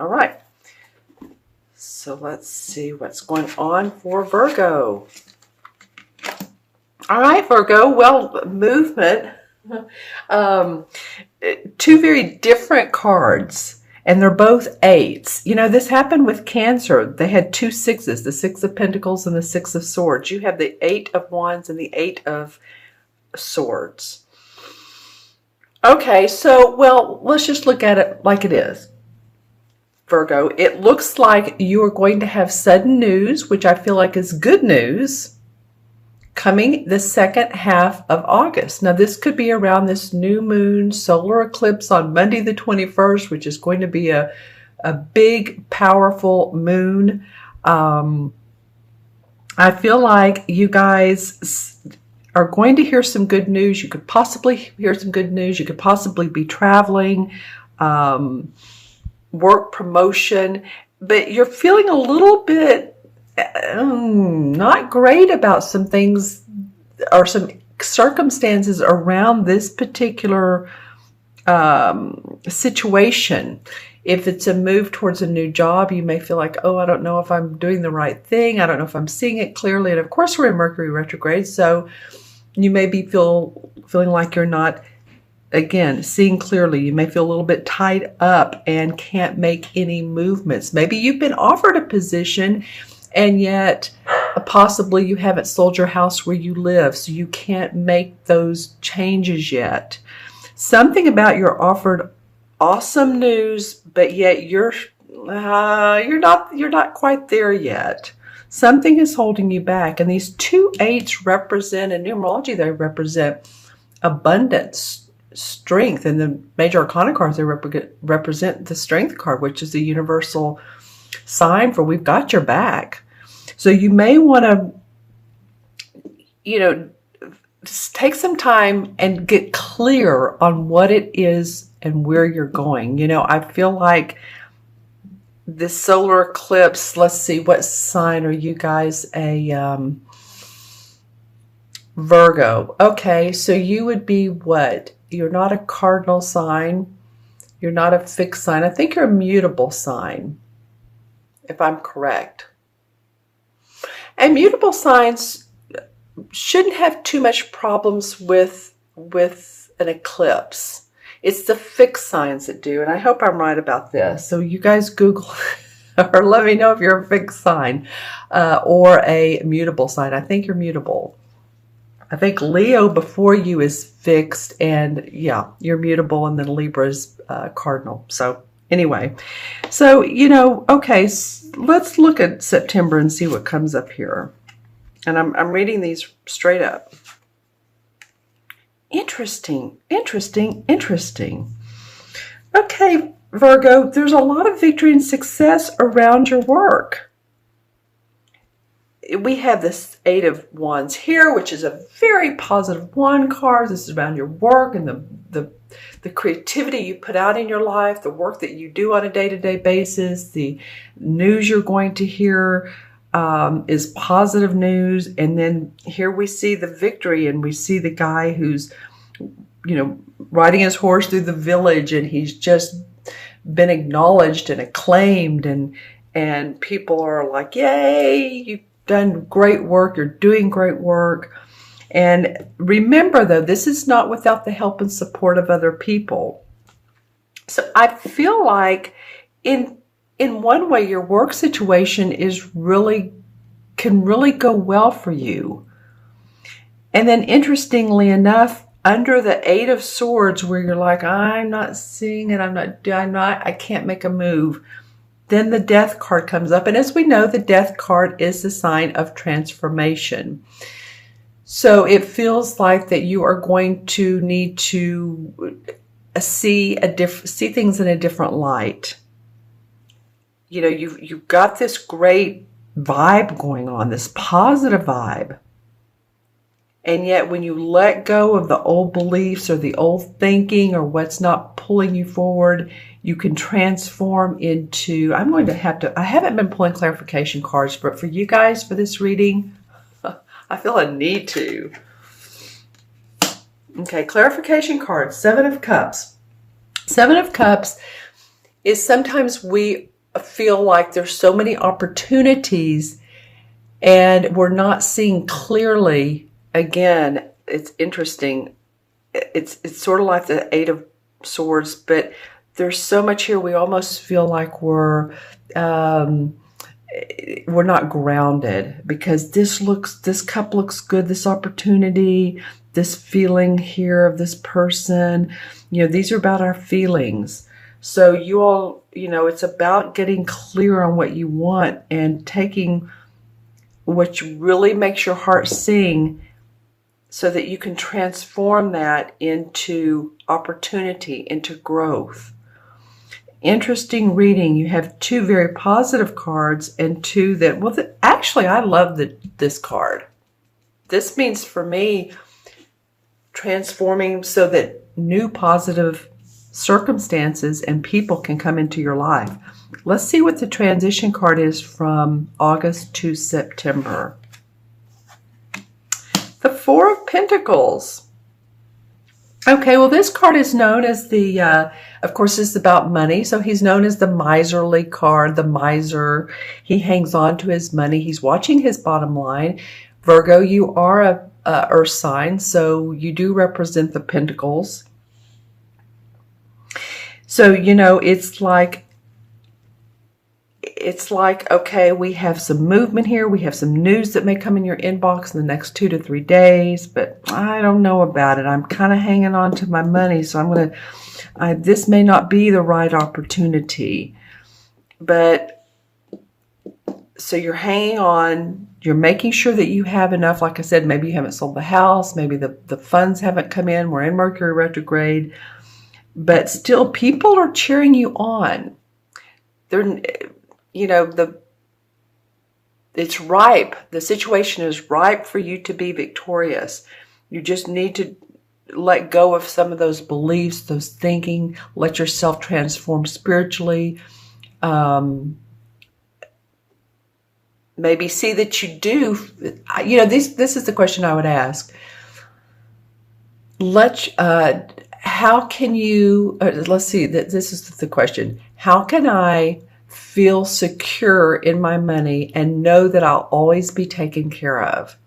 All right. So let's see what's going on for Virgo. All right, Virgo. Well, movement. Two very different cards. And they're both eights. You know, this happened with Cancer. They had two sixes, the Six of Pentacles and the Six of Swords. You have the Eight of Wands and the Eight of Swords. Okay, so, well, let's just look at it like it is. Virgo, it looks like you are going to have sudden news, which I feel like is good news, coming the second half of August. Now, this could be around this new moon solar eclipse on Monday the 21st, which is going to be a big, powerful moon. I feel like you guys are going to hear some good news. You could possibly hear some good news. You could possibly be traveling, work promotion, but you're feeling a little bit not great about some things or some circumstances around this particular situation. If it's a move towards a new job, you may feel like, oh, I don't know if I'm doing the right thing. I don't know if I'm seeing it clearly. And of course, we're in Mercury retrograde, so you may be feeling like you're not, again, seeing clearly. You may feel a little bit tied up and can't make any movements. Maybe you've been offered a position and yet possibly you haven't sold your house where you live, so you can't make those changes yet. Something about your offered awesome news, but yet you're not quite there yet. Something is holding you back. And these two eights represent, in numerology, they represent abundance, strength. And the major arcana cards, they represent the strength card, which is the universal sign for we've got your back. So you may want to, take some time and get clear on what it is and where you're going. I feel like this solar eclipse, let's see, what sign are you guys? A Virgo. Okay, so you would be what? You're not a cardinal sign. You're not a fixed sign. I think you're a mutable sign, if I'm correct. And mutable signs shouldn't have too much problems with an eclipse. It's the fixed signs that do, and I hope I'm right about this. So you guys Google or let me know if you're a fixed sign or a mutable sign. I think you're mutable. I think Leo before you is fixed, and yeah, you're mutable, and then Libra is cardinal. So anyway, so, okay, let's look at September and see what comes up here. And I'm reading these straight up. Interesting, interesting, interesting. Okay, Virgo, there's a lot of victory and success around your work. We have this Eight of Wands here, which is a very positive one card. This is around your work and the creativity you put out in your life, the work that you do on a day-to-day basis, the news you're going to hear is positive news. And then here we see the victory, and we see the guy who's, riding his horse through the village, and he's just been acknowledged and acclaimed, and people are like, yay, you've done great work, you're doing great work. And remember, though, this is not without the help and support of other people. So I feel like in one way, your work situation can really go well for you. And then interestingly enough, under the Eight of Swords, where you're like, I'm not seeing it, I can't make a move. Then the Death card comes up. And as we know, the Death card is the sign of transformation. So it feels like that you are going to need to see things in a different light. You've got this great vibe going on, this positive vibe. And yet when you let go of the old beliefs or the old thinking or what's not pulling you forward, you can transform into, I haven't been pulling clarification cards, but for you guys for this reading, I feel a need to. Okay, clarification cards, Seven of Cups. Seven of Cups is sometimes we feel like there's so many opportunities and we're not seeing clearly. Again, it's interesting. It's sort of like the Eight of Swords, but there's so much here. We almost feel like we're not grounded, because this cup looks good, this opportunity, this feeling here of this person. These are about our feelings. So you all, it's about getting clear on what you want and taking what really makes your heart sing, so that you can transform that into opportunity, into growth. Interesting reading. You have two very positive cards and two that, well, actually, I love this card. This means for me transforming so that new positive circumstances and people can come into your life. Let's see what the transition card is from August to September. The Four of Pentacles. Okay, well, this card is known as of course, it's about money. So he's known as the miserly card, the miser. He hangs on to his money. He's watching his bottom line. Virgo, you are a earth sign, so you do represent the pentacles. So, it's like, okay, we have some movement here. We have some news that may come in your inbox in the next 2 to 3 days, but I don't know about it. I'm kind of hanging on to my money, so this may not be the right opportunity. But so you're hanging on, you're making sure that you have enough. Like I said, maybe you haven't sold the house, maybe the funds haven't come in. We're in Mercury retrograde, but still people are cheering you on. It's ripe. The situation is ripe for you to be victorious. You just need to let go of some of those beliefs, those thinking, let yourself transform spiritually. Maybe see that you do. This is the question I would ask. How can you, let's see, this is the question. How can I feel secure in my money and know that I'll always be taken care of?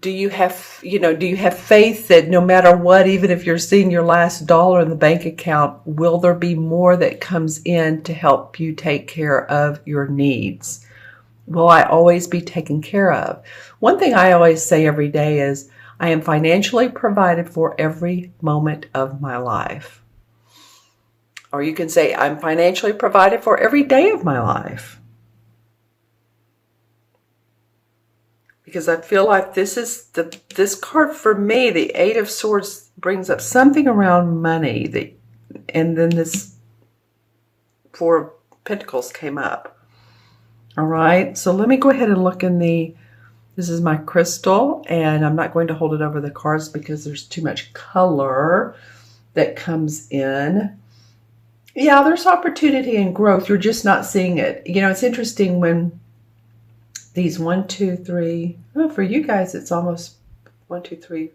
Do you have faith that no matter what, even if you're seeing your last dollar in the bank account, will there be more that comes in to help you take care of your needs? Will I always be taken care of? One thing I always say every day is, I am financially provided for every moment of my life. Or you can say, I'm financially provided for every day of my life. Because I feel like this card for me, the Eight of Swords, brings up something around money. And then this Four of Pentacles came up. All right, so let me go ahead and look in this is my crystal, and I'm not going to hold it over the cards because there's too much color that comes in. Yeah, there's opportunity and growth. You're just not seeing it. It's interesting when these 1, 2, 3, well, for you guys, it's almost 1, 2, 3,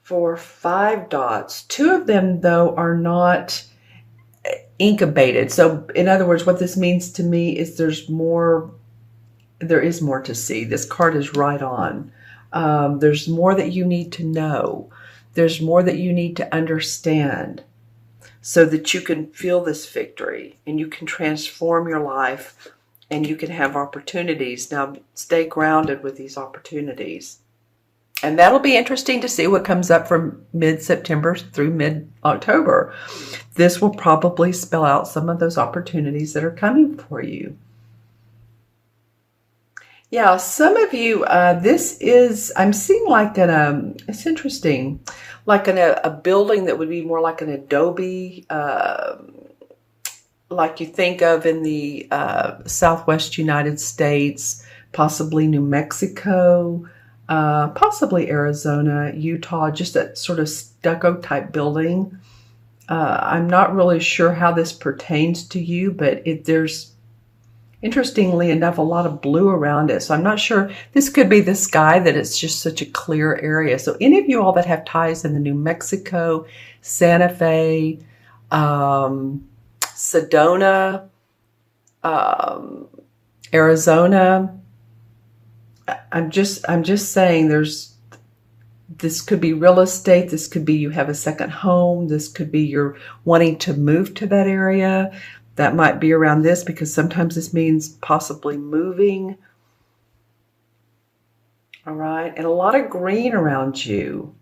4, 5 dots. 2 of them, though, are not incubated. So in other words, what this means to me is there is more to see. This card is right on. There's more that you need to know. There's more that you need to understand so that you can feel this victory and you can transform your life and you can have opportunities. Now, stay grounded with these opportunities. And that'll be interesting to see what comes up from mid-September through mid-October. This will probably spell out some of those opportunities that are coming for you. Yeah, some of you, I'm seeing like it's interesting, like a building that would be more like an adobe, like you think of in the Southwest United States, possibly New Mexico, possibly Arizona, Utah, just that sort of stucco type building. I'm not really sure how this pertains to you, but Interestingly enough, a lot of blue around it. So I'm not sure. This could be the sky, that it's just such a clear area. So any of you all that have ties in the New Mexico, Santa Fe, Sedona, Arizona, I'm just saying this could be real estate. This could be you have a second home. This could be you're wanting to move to that area. That might be around this, because sometimes this means possibly moving. All right. And a lot of green around you.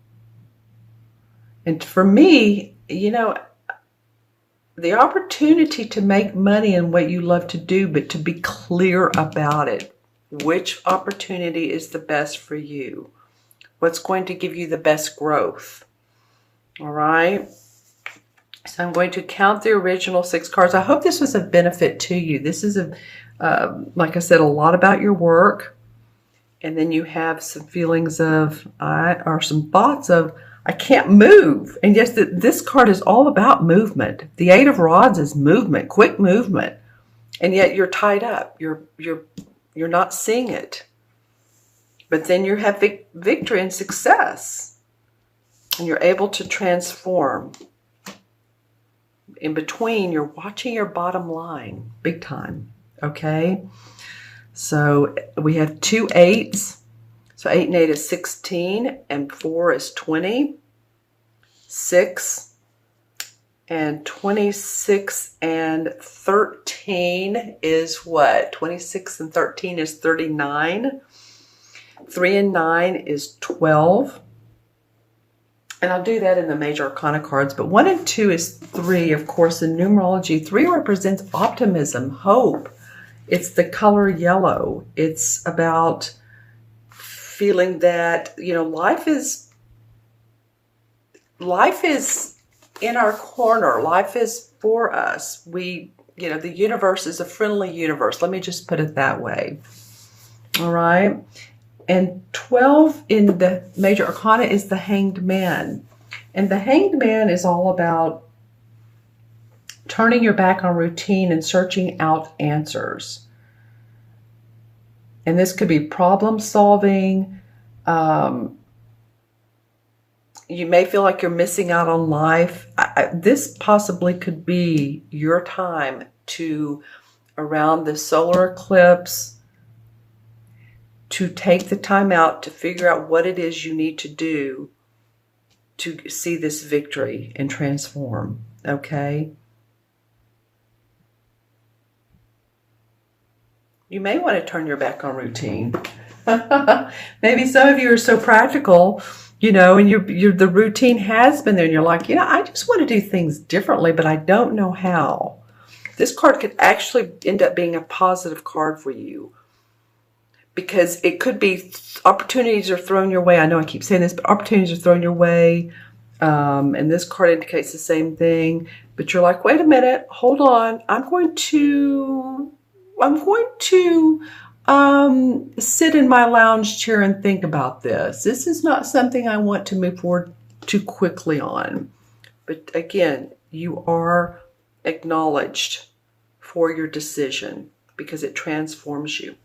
And for me, you know, the opportunity to make money in what you love to do, but to be clear about it. Which opportunity is the best for you? What's going to give you the best growth? All right. So I'm going to count the original 6 cards. I hope this was of benefit to you. This is, like I said, a lot about your work. And then you have some feelings of, or some thoughts of, I can't move. And yes, this card is all about movement. The 8 of Rods is movement, quick movement. And yet you're tied up. You're not seeing it. But then you have victory and success. And you're able to transform. In between, you're watching your bottom line big time. Okay? So we have 2 8s. So 8 and 8 is 16, and 4 is 20. 6 and 26 and 13 is what? 26 and 13 is 39. 3 and 9 is 12. And I'll do that in the major arcana cards. But 1 and 2 is 3. Of course, in numerology, 3 represents optimism, hope. It's the color yellow. It's about feeling that, you know, life is in our corner. Life is for us. You know, the universe is a friendly universe. Let me just put it that way. All right. And 12 in the major arcana is the Hanged Man. And the Hanged Man is all about turning your back on routine and searching out answers. And this could be problem solving. You may feel like you're missing out on life. This possibly could be your time to, around the solar eclipse, to take the time out to figure out what it is you need to do to see this victory and transform, okay? You may want to turn your back on routine. Maybe some of you are so practical, you know, and the routine has been there, and you're like, you know, I just want to do things differently, but I don't know how. This card could actually end up being a positive card for you, because it could be opportunities are thrown your way. I know I keep saying this, but opportunities are thrown your way. And this card indicates the same thing. But you're like, wait a minute, hold on. I'm going to sit in my lounge chair and think about this. This is not something I want to move forward too quickly on. But again, you are acknowledged for your decision, because it transforms you.